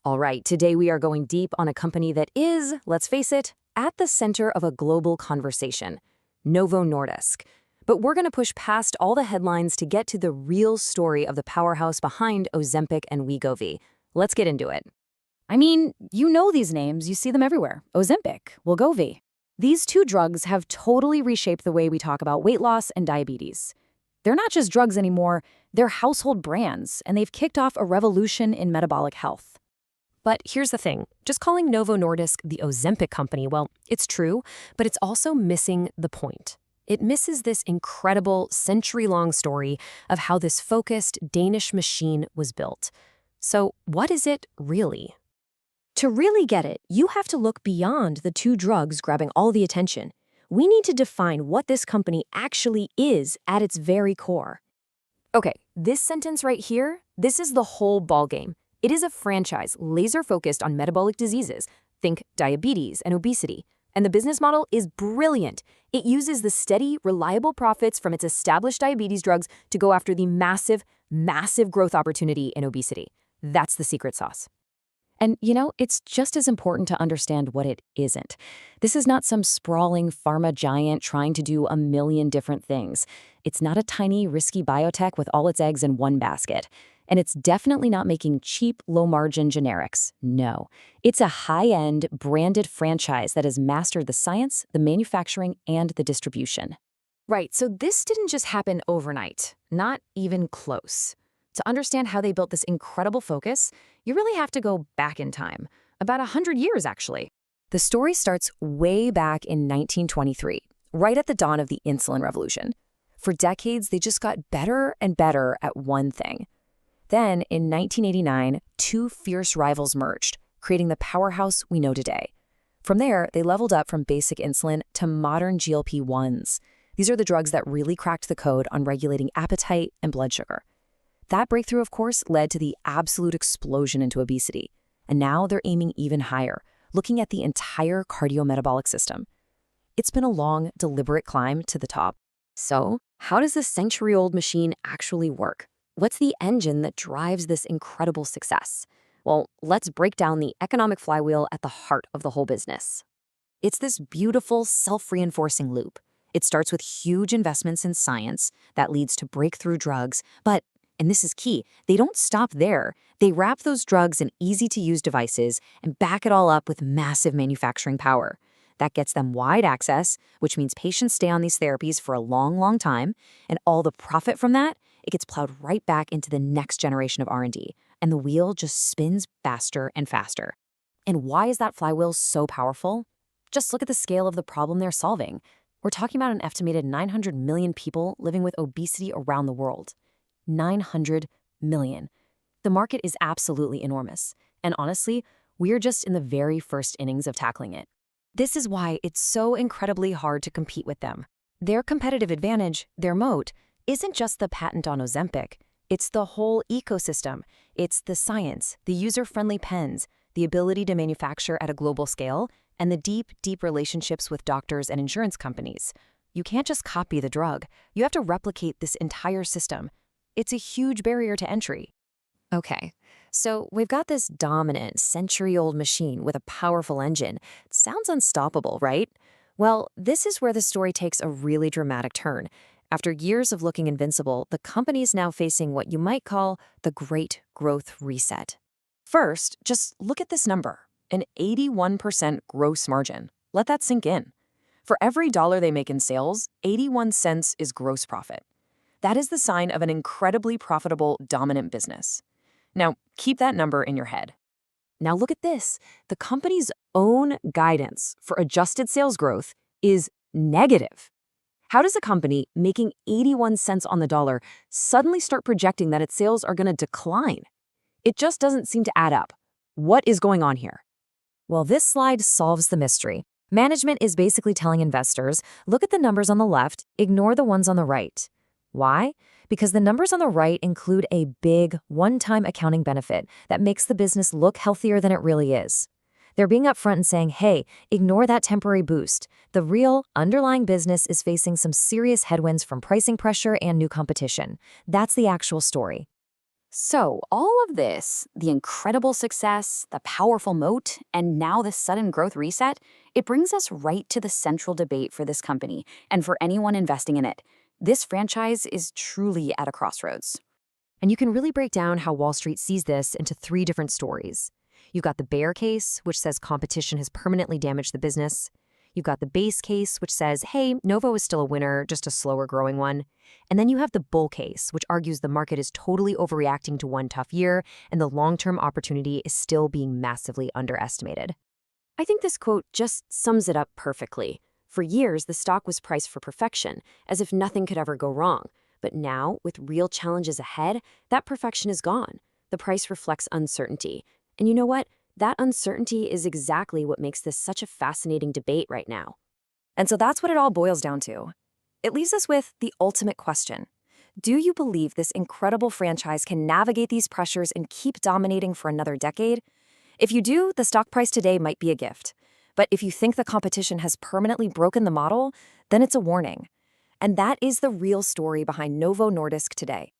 All right, today we are going deep on a company that is, let's face it, at the center of a global conversation, Novo Nordisk. But we're going to push past all the headlines to get to the real story of the powerhouse behind Ozempic and Wegovy. Let's get into it. I mean, you know these names, you see them everywhere. Ozempic, Wegovy. These two drugs have totally reshaped the way we talk about weight loss and diabetes. They're not just drugs anymore, they're household brands, and they've kicked off a revolution in metabolic health. But here's the thing, just calling Novo Nordisk the Ozempic company, well, it's true, but it's also missing the point. It misses this incredible century-long story of how this focused Danish machine was built. So what is it really? To really get it, you have to look beyond the two drugs grabbing all the attention. We need to define what this company actually is at its very core. Okay, this sentence right here, this is the whole ballgame. It is a franchise laser-focused on metabolic diseases, think diabetes and obesity. And the business model is brilliant. It uses the steady, reliable profits from its established diabetes drugs to go after the massive, massive growth opportunity in obesity. That's the secret sauce. And, it's just as important to understand what it isn't. This is not some sprawling pharma giant trying to do a million different things. It's not a tiny, risky biotech with all its eggs in one basket. And it's definitely not making cheap, low-margin generics. No. It's a high-end, branded franchise that has mastered the science, the manufacturing, and the distribution. Right, so this didn't just happen overnight. Not even close. To understand how they built this incredible focus, you really have to go back in time. About 100 years, actually. The story starts way back in 1923, right at the dawn of the insulin revolution. For decades, they just got better and better at one thing. Then, in 1989, two fierce rivals merged, creating the powerhouse we know today. From there, they leveled up from basic insulin to modern GLP-1s. These are the drugs that really cracked the code on regulating appetite and blood sugar. That breakthrough, of course, led to the absolute explosion into obesity. And now they're aiming even higher, looking at the entire cardiometabolic system. It's been a long, deliberate climb to the top. So, how does this century-old machine actually work? What's the engine that drives this incredible success? Well, let's break down the economic flywheel at the heart of the whole business. It's this beautiful, self-reinforcing loop. It starts with huge investments in science that leads to breakthrough drugs, but, and this is key, they don't stop there. They wrap those drugs in easy-to-use devices and back it all up with massive manufacturing power. That gets them wide access, which means patients stay on these therapies for a long, long time, and all the profit from that, it gets plowed right back into the next generation of R&D, and the wheel just spins faster and faster. And why is that flywheel so powerful? Just look at the scale of the problem they're solving. We're talking about an estimated 900 million people living with obesity around the world. 900 million. The market is absolutely enormous, and honestly, we're just in the very first innings of tackling it. This is why it's so incredibly hard to compete with them. Their competitive advantage, their moat, isn't just the patent on Ozempic. It's the whole ecosystem. It's the science, the user-friendly pens, the ability to manufacture at a global scale, and the deep, deep relationships with doctors and insurance companies. You can't just copy the drug. You have to replicate this entire system. It's a huge barrier to entry. Okay, so we've got this dominant, century-old machine with a powerful engine. It sounds unstoppable, right? Well, this is where the story takes a really dramatic turn. After years of looking invincible, the company is now facing what you might call the Great Growth Reset. First, just look at this number, an 81% gross margin. Let that sink in. For every dollar they make in sales, 81 cents is gross profit. That is the sign of an incredibly profitable, dominant business. Now, keep that number in your head. Now look at this. The company's own guidance for adjusted sales growth is negative. How does a company making 81 cents on the dollar suddenly start projecting that its sales are going to decline? It just doesn't seem to add up. What is going on here? Well, this slide solves the mystery. Management is basically telling investors, look at the numbers on the left, ignore the ones on the right. Why? Because the numbers on the right include a big, one-time accounting benefit that makes the business look healthier than it really is. They're being upfront and saying, hey, ignore that temporary boost. The real, underlying business is facing some serious headwinds from pricing pressure and new competition. That's the actual story. So, all of this, the incredible success, the powerful moat, and now the sudden growth reset, it brings us right to the central debate for this company and for anyone investing in it. This franchise is truly at a crossroads. And you can really break down how Wall Street sees this into three different stories. You've got the bear case, which says competition has permanently damaged the business. You've got the base case, which says, hey, Novo is still a winner, just a slower growing one. And then you have the bull case, which argues the market is totally overreacting to one tough year and the long-term opportunity is still being massively underestimated. I think this quote just sums it up perfectly. For years, the stock was priced for perfection, as if nothing could ever go wrong. But now, with real challenges ahead, that perfection is gone. The price reflects uncertainty. And you know what? That uncertainty is exactly what makes this such a fascinating debate right now. And so that's what it all boils down to. It leaves us with the ultimate question. Do you believe this incredible franchise can navigate these pressures and keep dominating for another decade? If you do, the stock price today might be a gift. But if you think the competition has permanently broken the model, then it's a warning. And that is the real story behind Novo Nordisk today.